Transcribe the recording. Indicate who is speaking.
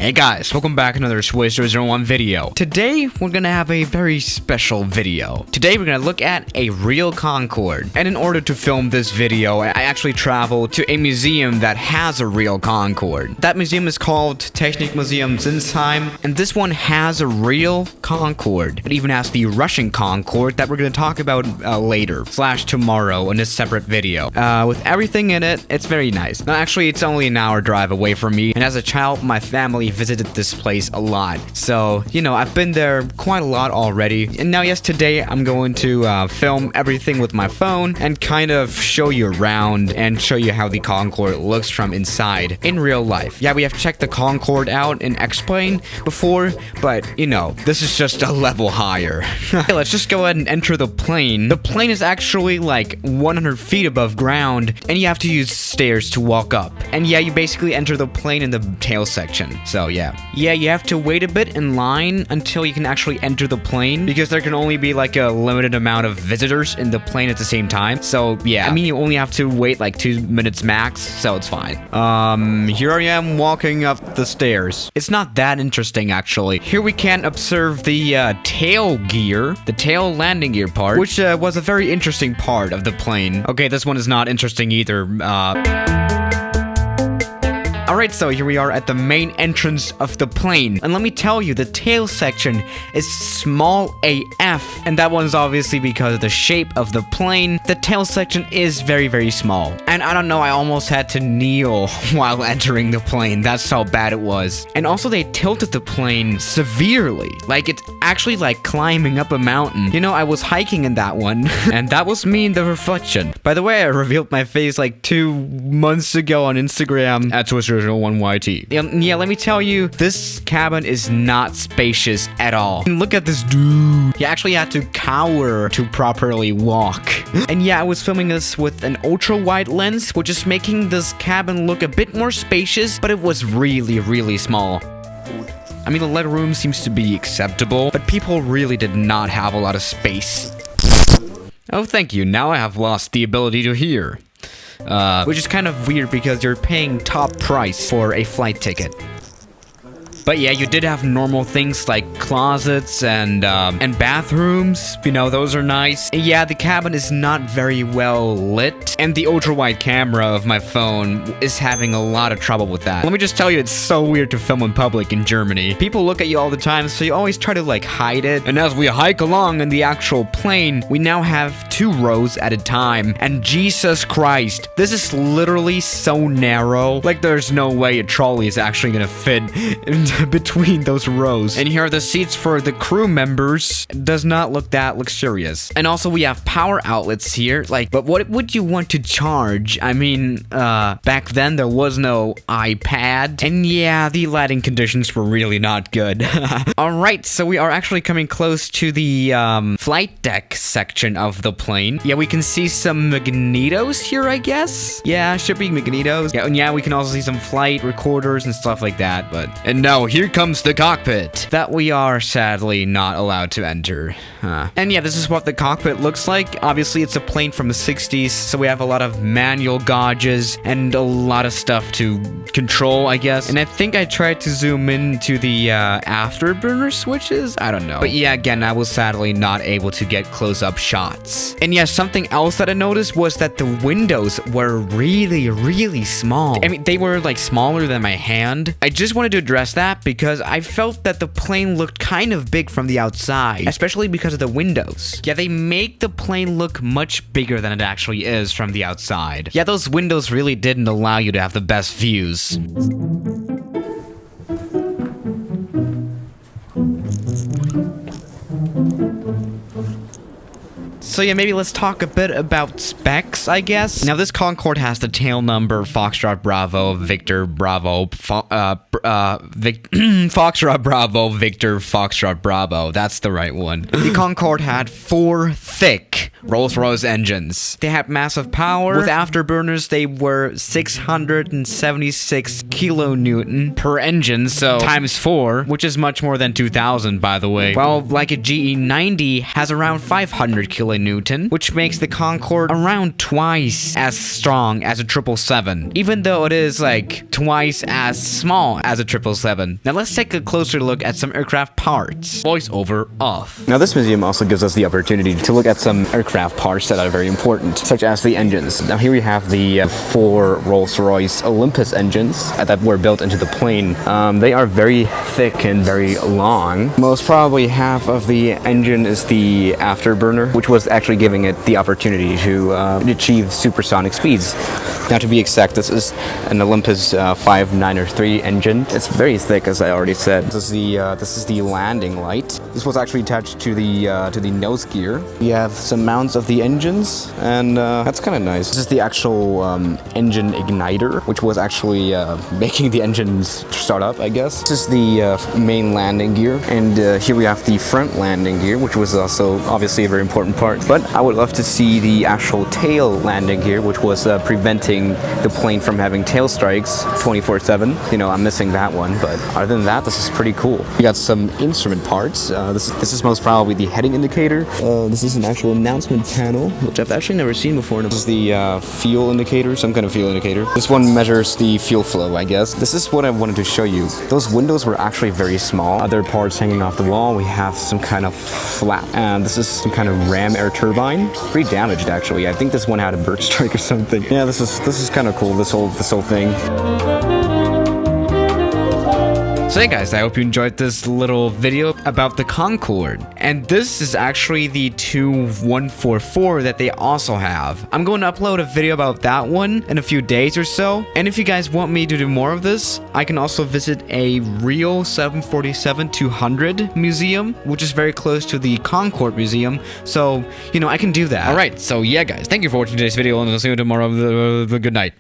Speaker 1: Hey guys, welcome back to another Swiss001 video. Today, we're gonna have a very special video. Today, we're gonna look at a real Concorde. And in order to film this video, I actually traveled to a museum that has a real Concorde. That museum is called Technikmuseum Sinsheim, and this one has a real Concorde. It even has the Russian Concorde that we're gonna talk about later, / tomorrow in a separate video. With everything in it, it's very nice. Now, actually, it's only an hour drive away from me, and as a child, my family visited this place a lot. So, you know, I've been there quite a lot already. And now, yes, today I'm going to film everything with my phone and kind of show you around and show you how the Concorde looks from inside in real life. Yeah, we have checked the Concorde out in X-Plane before, but, you know, this is just a level higher. Okay, let's just go ahead and enter the plane. The plane is actually like 100 feet above ground, and you have to use stairs to walk up. And yeah, you basically enter the plane in the tail section. So yeah, you have to wait a bit in line until you can actually enter the plane, because there can only be like a limited amount of visitors in the plane at the same time. So yeah, I mean, you only have to wait like 2 minutes max, so it's fine. Here I am walking up the stairs. It's not that interesting, actually. Here we can observe the tail gear, the tail landing gear part, which was a very interesting part of the plane. Okay, this one is not interesting either. Alright, so here we are at the main entrance of the plane. And let me tell you, the tail section is small AF. And that one's obviously because of the shape of the plane. The tail section is very, very small. And I don't know, I almost had to kneel while entering the plane. That's how bad it was. And also they tilted the plane severely. Like, it's actually like climbing up a mountain. You know, I was hiking in that one. And that was me in the reflection. By the way, I revealed my face like 2 months ago on Instagram at Tushar1YT. Yeah, let me tell you, this cabin is not spacious at all. And look at this dude. He actually had to cower to properly walk. And yeah, I was filming this with an ultra-wide lens, which is making this cabin look a bit more spacious, but it was really, really small. I mean, the leg room seems to be acceptable, but people really did not have a lot of space. Oh, thank you. Now I have lost the ability to hear. Which is kind of weird because you're paying top price for a flight ticket. But yeah, you did have normal things like closets and bathrooms. You know, those are nice. And yeah, the cabin is not very well lit. And the ultra-wide camera of my phone is having a lot of trouble with that. Let me just tell you, it's so weird to film in public in Germany. People look at you all the time, so you always try to like hide it. And as we hike along in the actual plane, we now have 2 rows at a time. And Jesus Christ, this is literally so narrow. Like, there's no way a trolley is actually gonna fit in between those rows. And here are the seats for the crew members. It does not look that luxurious. And also we have power outlets here. Like, but what would you want to charge? I mean, back then there was no iPad. And yeah, the lighting conditions were really not good. Alright, so we are actually coming close to the flight deck section of the plane. Yeah, we can see some magnetos here, I guess. Yeah, should be magnetos. Yeah, and yeah, we can also see some flight recorders and stuff like that. And now here comes the cockpit that we are sadly not allowed to enter. And yeah, this is what the cockpit looks like. Obviously, it's a plane from the 60s, so we have a lot of manual gauges and a lot of stuff to control, I guess. And I think I tried to zoom into the afterburner switches. I don't know. But yeah, again, I was sadly not able to get close-up shots. And yeah, something else that I noticed was that the windows were really, really small. I mean, they were like smaller than my hand. I just wanted to address that because I felt that the plane looked kind of big from the outside, especially because of the windows. Yeah, they make the plane look much bigger than it actually is from the outside. Yeah, those windows really didn't allow you to have the best views. So yeah, maybe let's talk a bit about specs, I guess. Now, this Concorde has the tail number Foxtrot Bravo Victor Bravo Foxtrot Bravo Victor Foxtrot Bravo. That's the right one. The Concorde had 4 thick Rolls-Royce engines. They had massive power. With afterburners, they were 676 kilonewton per engine, so times 4, which is much more than 2,000, by the way. While like a GE90 has around 500 kilonewton Newton, which makes the Concorde around twice as strong as a 777, even though it is like twice as small as a 777. Now let's take a closer look at some aircraft parts. Voiceover off.
Speaker 2: Now this museum also gives us the opportunity to look at some aircraft parts that are very important, such as the engines. Now here we have the 4 Rolls-Royce Olympus engines that were built into the plane. They are very thick and very long. Most probably half of the engine is the afterburner, which was actually giving it the opportunity to achieve supersonic speeds. Now to be exact, this is an Olympus 5903 engine. It's very thick, as I already said. This is the landing light. This was actually attached to the nose gear. We have some mounts of the engines, and that's kind of nice. This is the actual engine igniter, which was actually making the engines start up, I guess. This is the main landing gear, and here we have the front landing gear, which was also obviously a very important part. But I would love to see the actual tail landing gear, which was preventing the plane from having tail strikes 24/7. You know, I'm missing that one, but other than that, this is pretty cool. We got some instrument parts. This is most probably the heading indicator. This is an actual announcement panel, which I've actually never seen before. This is the fuel indicator, some kind of fuel indicator. This one measures the fuel flow, I guess. This is what I wanted to show you. Those windows were actually very small. Other parts hanging off the wall, we have some kind of flap. And this is some kind of ram air turbine. Pretty damaged, actually. I think this one had a bird strike or something. Yeah, this is kind of cool, this whole thing.
Speaker 1: So hey guys, I hope you enjoyed this little video about the Concorde. And this is actually the 2144 that they also have. I'm going to upload a video about that one in a few days or so. And if you guys want me to do more of this, I can also visit a real 747-200 museum, which is very close to the Concorde Museum. So, you know, I can do that. Alright, so yeah guys, thank you for watching today's video, and I'll see you tomorrow. Good night.